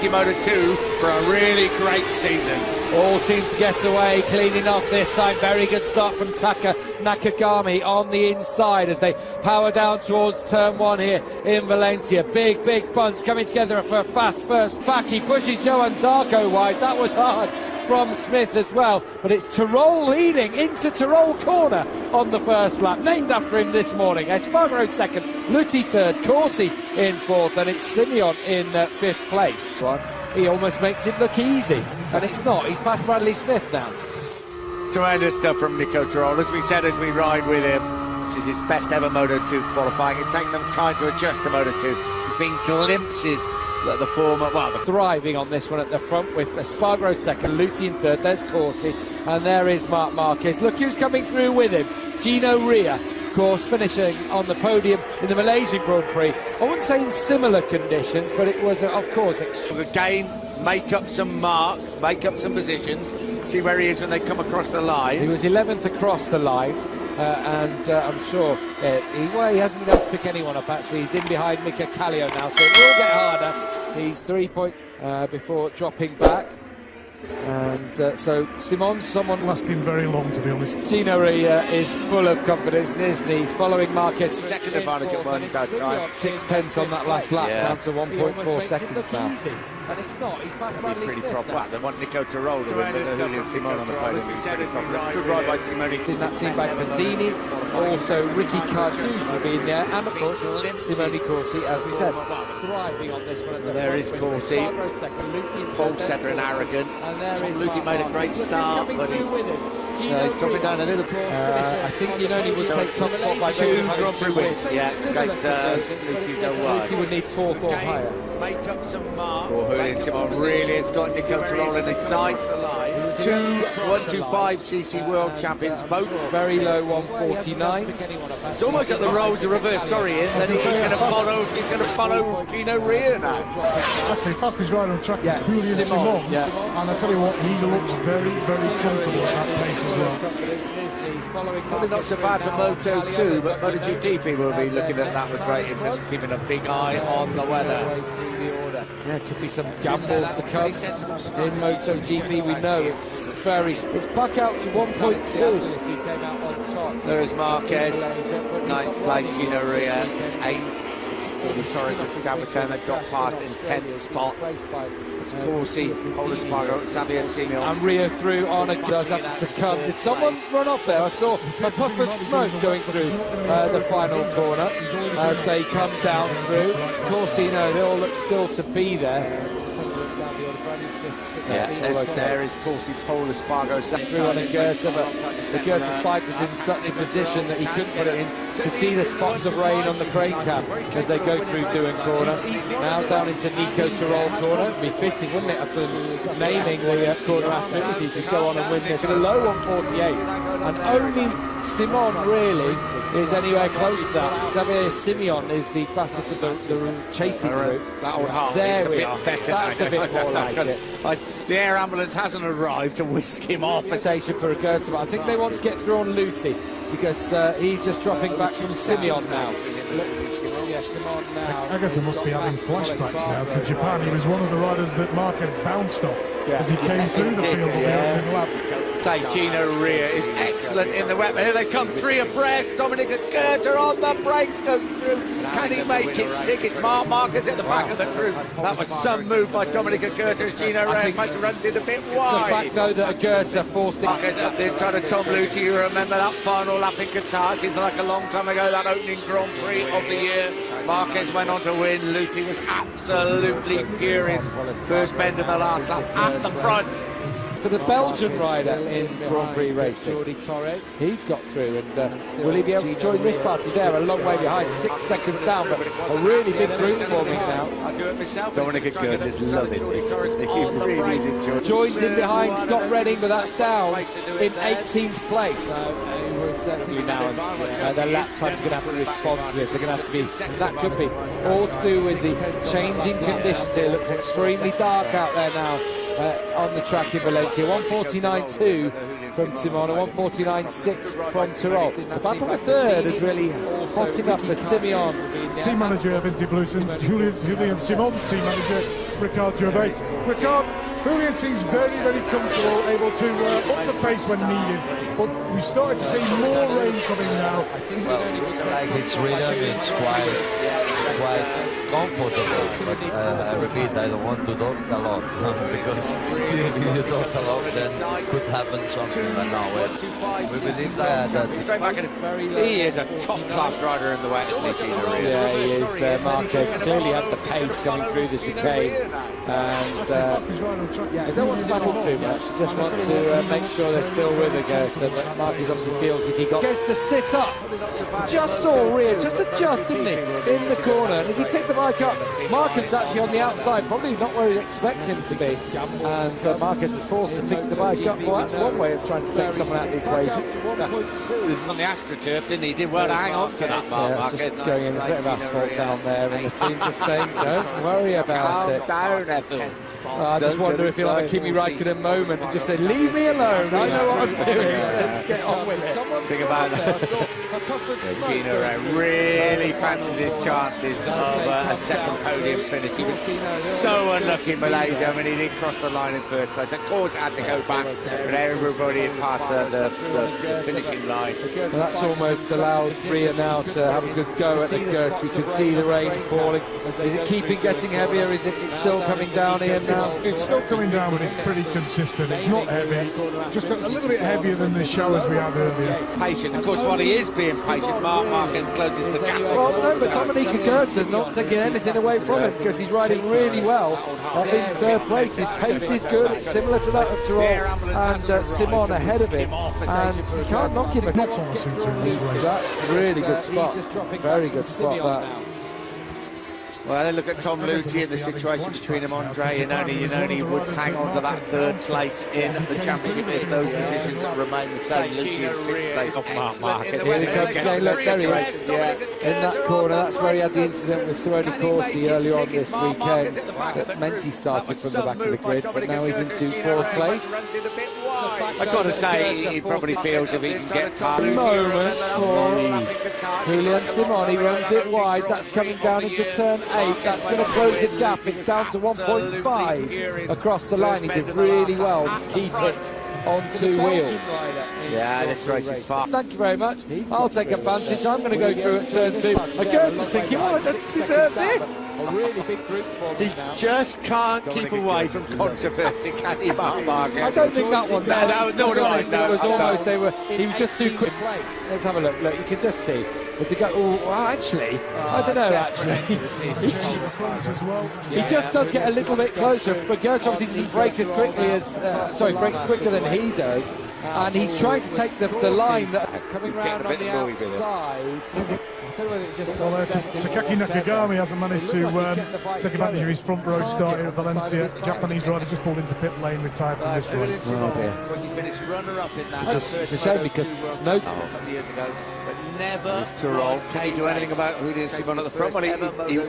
Suzuki Moto2 for a really great season. All seem to get away, cleaning off this time. Very good start from Taka Nakagami on the inside as they power down towards turn one here in Valencia. Big bunch coming together for a fast first back. He pushes Johan Zarco wide. That was hard from Smith as well, but it's Tyrrell leading into Tyrrell corner on the first lap, named after him this morning. Espargaro second, Lutti third, Corsi in fourth, and it's Simeon in fifth place. He almost makes it look easy, and it's not. He's past Bradley Smith now. Tremendous stuff from Nico Tyrrell. As we said, as we ride with him, this is his best ever Moto2 qualifying. It's taken them time to adjust to Moto2. There's been glimpses that the former, thriving on this one at the front with Espargaro second, Lutti in third, there's Corsi, and there is Marc Marquez. Look who's coming through with him, Gino Ria, of course, finishing on the podium in the Malaysian Grand Prix. I wouldn't say in similar conditions, but it was, of course, again, make up some marks, make up some positions, see where he is when they come across the line. He was 11th across the line. And I'm sure he hasn't been able to pick anyone up actually. He's in behind Mika Kallio now, so it will get harder. He's 3 points before dropping back. And so Simon, someone lasting very long, to be honest. Gino Ria is full of confidence, isn't he? He's following Marquez. Second advantage at one that time. 6/10 on that last lap, down to 1.4 seconds now. And it's not. He's back Bradley Smith. Well, they want Nico Tyrrell to win, but Julian Simon on the podium. Good ride by Simone. In that team by Mazzini, also Ricky Cardouz will be in there, and of course Simone Corsi, as we said, thriving on this one at the front. There is Corsi, Paul Setter and Arrogant. Tom Luthi made a great start, but he's dropping down a little bit. I think you only would take top spot by 2 Grand Prix wins. Yeah, Luthi's away. Luthi would need 4th or higher. Make up some marks. Julian Simon really has got Nico Tyrrell in his sights. 2 125cc world champions, both very low 149. It's almost like the roles are reversed. Sorry, Ian. Then he's going to follow. He's going to follow Gino Ria now. Actually, fastest rider on the track is Julian Simon. And I tell you what, he looks very comfortable at that pace as well. Probably not so bad for Moto2, but MotoGP will be looking at that with great interest, keeping a big eye on the weather. Yeah, could be some gambles to come in MotoGP. We know it's back out to 1.2. There is Marquez, 9th place, Gino Ria, 8th. The Torres Escabasan that got past in 10th spot. It's Corsi, Paul Espargaro, Xavier Simeon. And Rio through on a does have to come. Did someone run off there? I saw a puff of smoke going through the final corner as they come down through. Corsi, no, they all look still to be there. There is Corsi, Paul Espargaro through on a Goethe, but the Goethe spike was in such a position that he couldn't put it in. You could see the spots of rain on the crane cam as they go through Dewan corner. Now down into Nico Tyrrell corner. It'd be fitting, wouldn't it, after naming the corner after him, if he could go on and win this. With a low 148, and only Simon really is anywhere close to that. Xavier Simeon is the fastest of the chasing group. That old half there a we bit are. better. That's a bit more like it. The air ambulance hasn't arrived to whisk him off. Station for a Goethe, but I think they want to get through on Luthi because he's just dropping back from Simeon now. Simon now. Agata must be having flashbacks now to Japan. He was one of the riders that Marquez bounced off as he came through the field of the opening lap. Gino Ria is excellent in the wet. Here they come, 3 abreast. Dominic Goethe on the brakes, go through. Can he make it stick? It's Marc Marquez at the back of the crew. That was some move by Dominic Goethe as Gino Ria runs in a bit wide. The fact, though, that Goethe forced it. Marquez up the inside of Tom Luthi. You remember that final lap in Qatar? It seems like a long time ago, that opening Grand Prix of the year. Marquez went on to win. Luthi was absolutely furious. First bend of the last lap at the front. For the Belgian rider in Grand Prix racing, he's got through, and will he be able to join this party there? A long way behind, 6 seconds down, but a really big group forming now. Dominic Goethe is loving it. Joins in behind Scott Redding, but that's down in 18th place. Now, their lap times are going to have to respond to this. They're going to have to be, that could be all to do with the changing conditions here. It looks extremely dark out there now. On the track in Valencia, 149.2 from Simon, 149.6 from Tyrrell. The battle for third is really hotting up for Simeon. Team manager of Inti Bluesons, Julian Simon's team manager. Ricard Gervais. Ricard, Julian seems very, very comfortable, able to up the pace when needed, but we started to see more rain coming now. It's rhythm, it's quite comfortable, but I repeat, I don't want to talk a lot, because if you talk a lot, then could happen something like now. We believe that he is a top-class rider in the wet, isn't he? Yeah, he is there. Marquez clearly had the pace coming through the chicane, and they don't want to battle too much, just want to make sure they're still with the Goethe, but Marquez obviously feels if he gets to sit up, just saw Rhea, just adjust, didn't he, in the corner, and as he picked the bike up, Marquez actually on the outside, probably not where he'd expect him to be, and Marquez was forced to pick the bike up. Well, that's one way of trying to take someone out of the equation. On the AstroTurf, didn't he? He did well to hang on to that, Marquez. Just going in, there's a bit of asphalt down there, and the team just saying, don't worry about it. Calm down, Ethel. I just wonder if he'll have a Kimi Raikkonen moment and just say, leave me alone, I know what I'm doing, let's get on with it. Think about that. Gino really fancies his chances of a second podium finish. He was so unlucky in Malaysia. I mean, he didn't cross the line in first place. Of course, it had to go back, but everybody had passed the finishing line. Well, that's almost allowed Rhea now to have a good go at the Goethe. You can see the rain falling. Is it keeping getting heavier? Is it still coming down here now? It's still coming down, but it's pretty consistent. It's not heavy, just a little bit heavier than the showers we had earlier. Patient, of course, while he is being patient, Marquez closes the gap. Well, no, but Dominique Goethe not taking anything away from him, because he's riding really well in third place. His pace is good, it's similar to that of Tyrrell, and Simon ahead of him, and you can't knock him. That's a really good spot, very good spot that. Well, look at Tom Luthi in the situation between him, Andre, and only would hang on to that third place in the championship if those positions remain the same. Luthi in sixth place. Here he comes again, look, there he is. Yeah, in that corner, that's where he had the incident with Tyrone Corsi earlier on this weekend. That meant he started from the back of the grid, but now he's into fourth place. I've got to say, he probably feels if he can get past. Moment for Julian Simon, he runs it wide, that's coming down into turn 8, that's going to close the gap, it's down to 1.5 across the line. He did really well to keep it on two wheels. Yeah, this race is fast. Thank you very much. I'll take advantage. I'm going to go through at turn 2. I go to thinking, oh, I don't deserve this. A really big group for he just can't keep away from controversy, can he, Mark? I don't think that one. He was just too quick. Let's have a look. Look, you can just see. As he go, oh, actually, I don't know. Actually, he just does get a little bit closer. But Goethe obviously doesn't brake as quickly as, brakes quicker than he does, and he's trying to take the line that coming round on the outside. Well, Takaki Nakagami hasn't managed to take advantage of his front row start here at Valencia. Japanese rider just pulled into pit lane, retired from this race. Oh dear. He finished runner-up in that. It's a shame because no. Years ago, but never can he do anything about Julian Simon at the front? Well,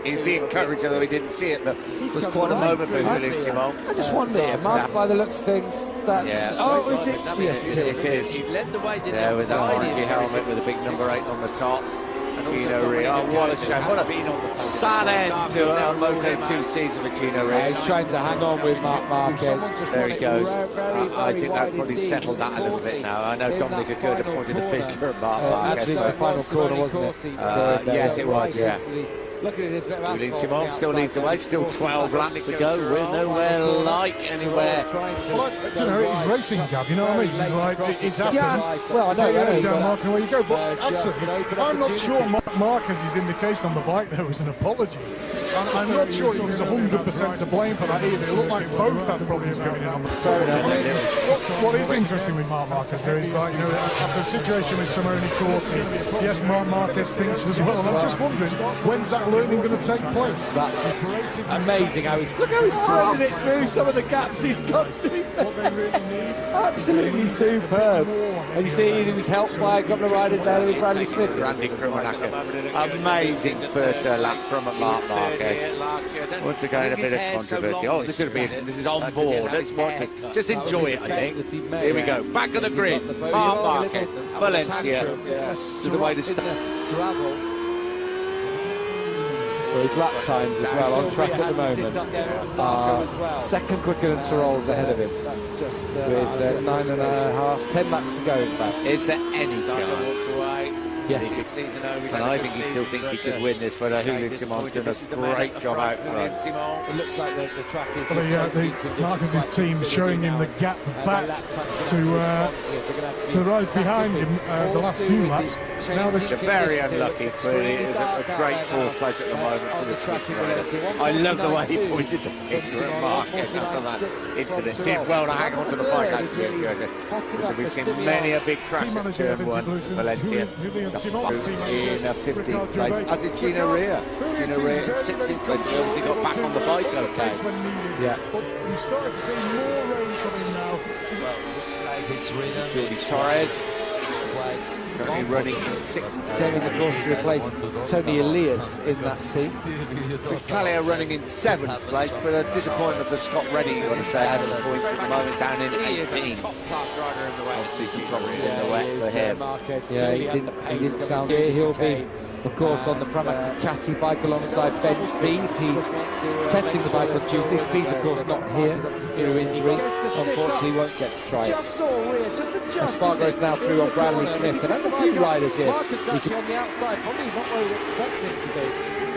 he'd be encouraged, although he didn't see it. But it was quite a moment for Julian Simon. I just wonder here, Mark, by the looks of things, that oh, is it? Yes, it is. He led the way, didn't he? With that orangey helmet with a big number 8 on the top. Gino Rhea, oh, what a shame, what a sad end to a Moto2 season for Gino Rhea. He's trying to hang on with Mark Marquez. There he goes. I think that's probably settled that a little bit now. I know Dominic Agurda pointed the finger at Mark Marquez. Actually, the final corner, wasn't it? Yes, it was, yeah. Look at this bit of Julian Simon still leads the way, still 12 laps to go. We're nowhere like anywhere. Well, you know, he's racing, Gav, you know what I mean? He's like, it's happened. Yeah, well, I know. Down Mark, where you go, but actually, I'm not sure Marquez's indication on the bike there was an apology. I'm not sure he was 100% to blame for that either. It looked like both had problems going in on the What is interesting with Marc Marquez there is, like, you know, after a situation with Simone Corsi, yes, Marc Marquez thinks as well, and I'm just wondering, when's that learning going to take place? That's amazing how he's threading it through some of the gaps he's got to. Absolutely superb. And you see he was helped by a couple of riders there with Bradley Smith. Randy Krumanacker. Amazing first lap from Marc Marquez. Once again, a bit of controversy. Oh, this is interesting. This is on board. Let's watch this. Just enjoy it, I think. Here we go. Back of the grid. Marc Marquez, Valencia. This is the way to start. Well, his lap times as well on track at the moment are second quicker than Tyrrell's ahead of him, with 9.5, 10 laps to go in fact. Is there any chance? Yeah. And I think he still thinks he could win this, but Julian Simon's done a great job out front. It looks like the track is the Marquez's team showing him the gap back to the rise behind him the last few laps. Now It's very unlucky, but it is a great fourth place at the moment for the Swiss rider. I love the way he pointed the finger at Marquez after that incident. Did well to hang on to the bike, actually. Because we've seen many a big crash at Turn 1, Valencia. In 15th place, as is Gino Rea. Gino Rea in 16th place. He obviously got back on the bike, okay. Yeah. But we started to see more rain coming now. Jordi Torres currently running in 6th. Came in the course to replace Tony Elias in that team. Callier running in 7th place, but a disappointment for Scott Redding, you've got to say, out of the points at the moment, down in 18. Obviously some problems in the wet for him. Yeah, he didn't sound here. He'll be, of course, on the Pramac Ducati bike alongside Ben Spies. He's testing the bike on Tuesday. Spies, of course, not here through injury. Unfortunately, won't get to try it. Espargaro's now through on Bradley Smith, and there's a few riders here. He's on the outside, probably not where we'd expect him to be.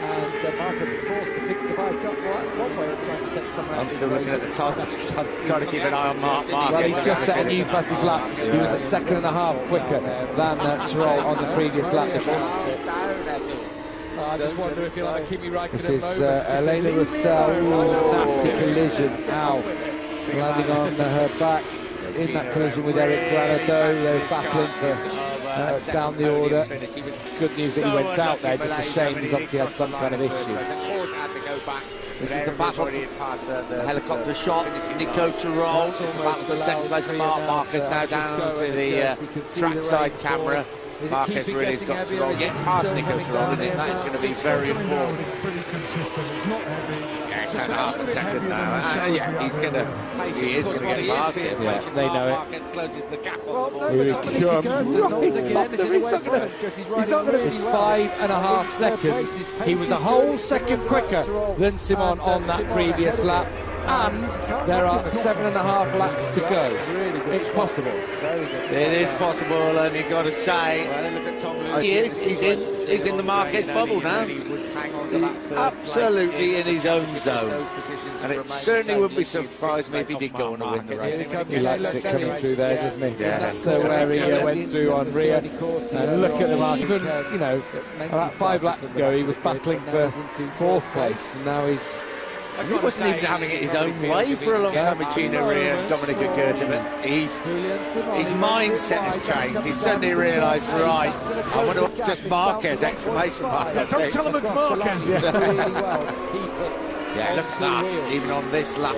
And Marquez is forced to pick the bike up. Well, that's one way of trying to take someone out. I'm still looking at the times because I'm trying to keep an eye on Marquez. Well, he's just set a new fastest lap. He was a second and a half quicker than Tyrrell on the previous lap. I just wonder if he'll have a Kimi Raikkonen. This is Elena Russell. Nasty collision. Ow. Landing on her back in that collision with Eric Granado. They were battling for down the order. Good news that he went out there. Just a shame he's obviously had some kind of issue. This is the battle for the helicopter shot. Nico Tyrrell. It's the battle for second place. Marc Marquez now down to the trackside camera. Marquez really has got Tyrrell getting past Nico Tyrrell, and that's going to be very important. It's pretty consistent. It's not heavy. Yeah, it's down half a second now. Yeah, he is going to get past him. Yeah, they know it. Marquez closes the gap on Here he comes. He's not going to. It's 5.5 seconds. He was a whole second quicker than Simon on that previous lap. And there are 7.5 laps to go. It's possible. It is possible, and you've got to say, he's in the Marquez bubble now. He's absolutely in his own zone, and it certainly wouldn't be surprised me if he did go on to win the race. He likes it coming through there, doesn't he? Yeah. That's where he went through on Ria. And look at the mark. Even, you know, about 5 laps ago, he was battling for 4th place, and now he's... He wasn't even having it his own way for a long time with Gino Rea and Dominica Gerdeman. His mindset has changed. He's suddenly realised, right, I want to just Marquez, exclamation mark. Don't tell him it's Marquez. Yeah, look at that. Even on this lap,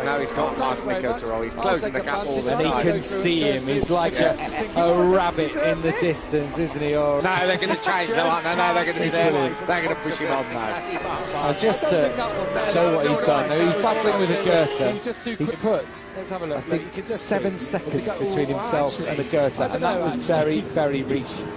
now he's got past Nico Tyrrell. He's closing the gap all the time. And he can see him. He's like a rabbit in the distance, isn't he? Oh. No, they're going to change that. No, they're going to be there. They're going to push him on now. Just to show what he's done. Now, he's battling with a girter. He's put, I think, 7 seconds between himself and the girter. And that was very, very reaching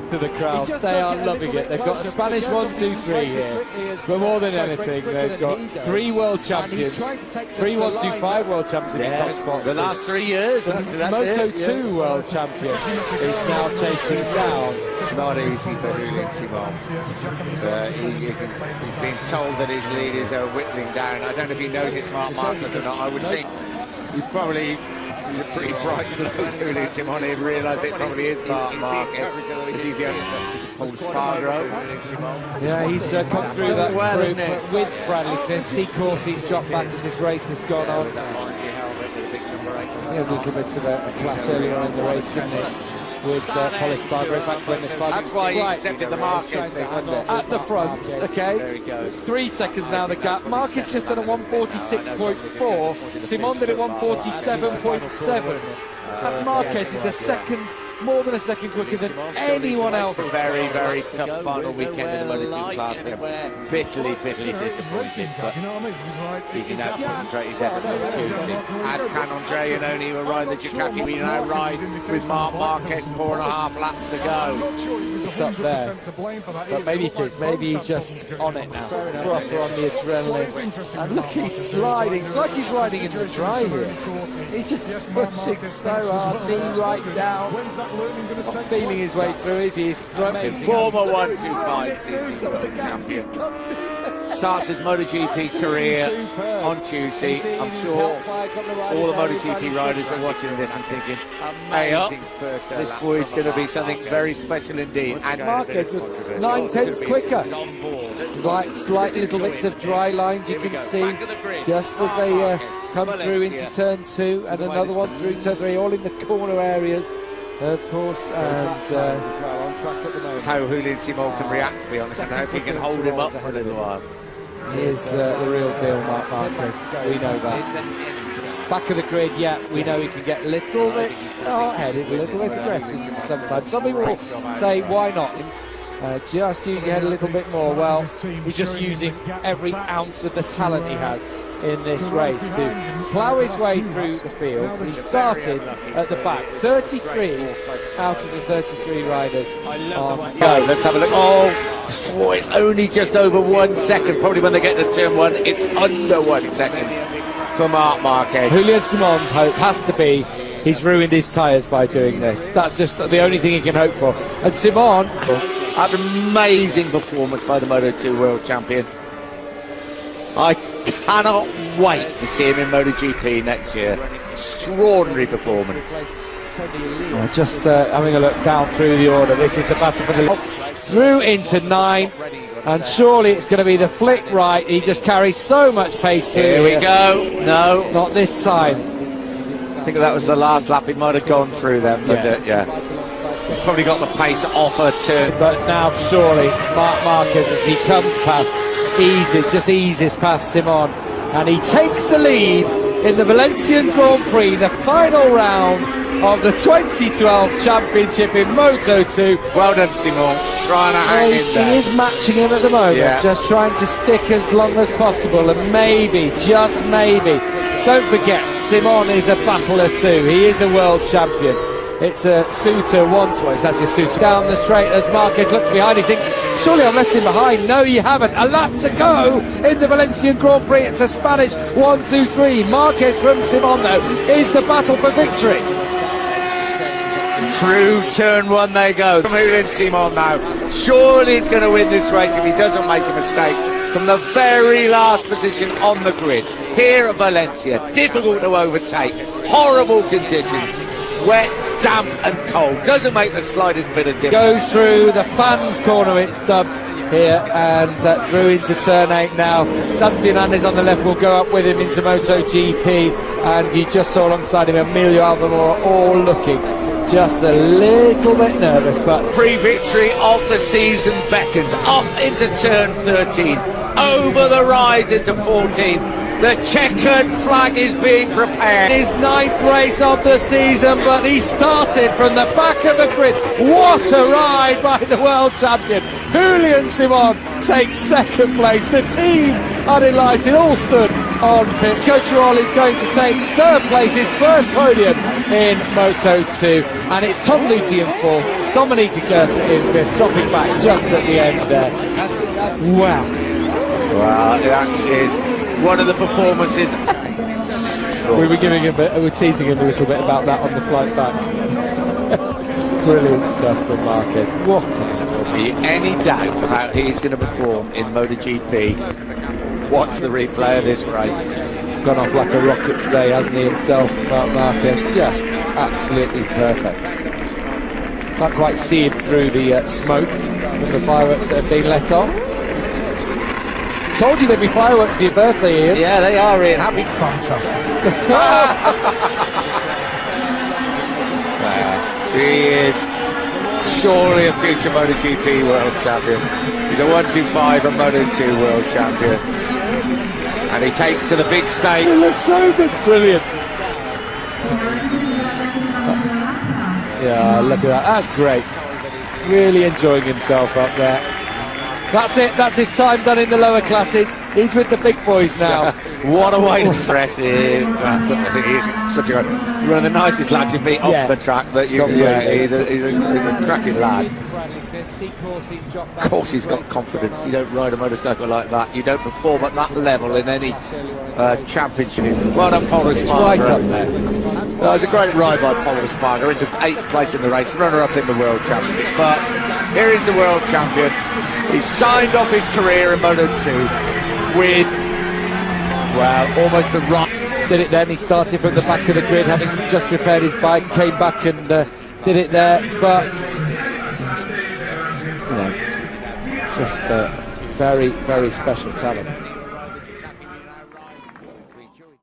to the crowd. They are loving it. They've got a Spanish 1, 2, 3 here. But more than anything, they've got 3 world champions. 3, 1, 2, 5 world champions in top spot. The last 3 years. The Moto2 world champion is now chasing down. It's not easy for Julian Simon. He's been told that his leaders are whittling down. I don't know if he knows it's Marc Marquez or not. I would think he's a pretty bright little Julian Simon. He'd realise it probably is Marc Marquez. He's Paul Espargaro. Yeah, he's come through that group with Bradley Smith. Seacoursy's dropped back as this race has gone on. He had a little bit of a clash earlier on in the race, didn't he? With Paul Espargaro. In fact, when Espargaro... That's why he accepted the Marquez thing, wasn't it? At the front, okay. There he goes. 3 seconds now the gap. Marquez just done a 1:46.4. Simon did a 1:47.7. And Marquez is a second more than a second quicker than anyone else. A very, very tough final weekend in the MotoGP class for him. Bitterly disappointed, but he can now concentrate his efforts on Tuesday. As can Andre and Oni, who are riding the Ducati. We now ride with Marc Marquez, 4.5 laps to go. It's up there, but maybe it is. Maybe he's just on it now, proper on the adrenaline. And look, he's sliding. It's like he's riding in the dry here. He's just pushing so hard, knee right down, not feeling his way through, is he? He's throwing. Former 125 season world champion. Starts his MotoGP career on Tuesday. I'm sure all the MotoGP riders are watching this and thinking, hey up, this boy's going to be something very special indeed. And Marquez was 9/10 quicker. Like slight little bits of dry lines you can see just as they come through into turn 2 and another one through turn 3, all in the corner areas, of course. And that's how Julian Simon can react, to be honest, and I hope he can hold him up for a little while. He is the real deal, Marc Marquez. We know that. Back of the grid, yeah, we know he can get a little bit hot-headed, a little bit aggressive sometimes. Some people will say, why not? Just use your head a little bit more. Well, he's just using every ounce of the talent he has in this race to plough his way through the field. He started at the back, 33 out of the 33 riders. Go, let's have a look. Oh, it's only just over 1 second. Probably when they get to turn 1, it's under 1 second for Marc Marquez. Julian Simon's hope has to be he's ruined his tyres by doing this. That's just the only thing he can hope for. And Simon, an amazing performance by the Moto2 world champion. I cannot wait to see him in MotoGP next year. Extraordinary performance. Just having a look down through the order. This is the battle for the through into 9, and surely it's going to be the flick right. He just carries so much pace here. Here we go. No, not this time. I think that was the last lap. It might have gone through them, but he's probably got the pace off a turn. But now surely Marc Marquez, as he comes past, eases past Simon, and he takes the lead in the Valencian Grand Prix, the final round of the 2012 championship in Moto2. Well done, Simon, trying to hang in there. He is matching him at the moment, just trying to stick as long as possible, and maybe, just maybe, don't forget, Simon is a battler too. He is a world champion. It's a suitor once, well, it's actually a suitor. Down the straight as Marquez looks behind, he thinks, surely I've left him behind. No, you haven't. A lap to go in the Valencian Grand Prix. It's a Spanish 1-2-3. Marquez from Simon, though, is the battle for victory. Through turn 1 they go. From Julian Simon now. Surely he's going to win this race if he doesn't make a mistake. From the very last position on the grid. Here at Valencia. Difficult to overtake. Horrible conditions. Wet, damp and cold. Doesn't make the slightest bit of difference. Goes through the fans corner, it's dubbed here, and through into turn 8 now. Santi Hernandez on the left will go up with him into MotoGP, and you just saw alongside him Emilio Alvamora, all looking just a little bit nervous, but pre-victory of the season beckons. Up into turn 13, over the rise into 14. The checkered flag is being prepared. His 9th race of the season, but he started from the back of the grid. What a ride by the world champion. Julian Simon takes 2nd place. The team are delighted, all stood on pit. Cocherol is going to take 3rd place, his first podium in Moto2. And it's Tom Luthi in 4th, Dominica Goethe in 5th, dropping back just at the end there. Wow. Well, that is one of the performances. We were teasing him a little bit about that on the flight back. Brilliant stuff from Marquez. What a be any doubt about how he's going to perform in MotoGP? Watch the replay of this race. Gone off like a rocket today, hasn't he himself, Marc Marquez? Just absolutely perfect. Can't quite see him through the smoke from the fireworks that have been let off. Told you there'd be fireworks for your birthday, Ian. Yeah, they are, Ian. Happy. Fantastic. He is surely a future MotoGP world champion. He's a 125 and Moto2 world champion. And he takes to the big stage. It looks so brilliant. Yeah, look at that. That's great. Really enjoying himself up there. That's it. That's his time done in the lower classes. He's with the big boys now. What a way to stress him. I think he's such a one of the nicest lads you meet off the track. That you, he's a cracking lad. Of course, he's got confidence. You don't ride a motorcycle like that. You don't perform at that level in any championship. Well done, Paul Espargaro. Right up there. It was a great ride by Paul Espargaro, into 8th place in the race, runner-up in the World Championship. But here is the World Champion. He's signed off his career in Moto2 with, well, almost the right. Did it then. He started from the back of the grid, having just repaired his bike, came back and did it there. But, you know, just very, very special talent.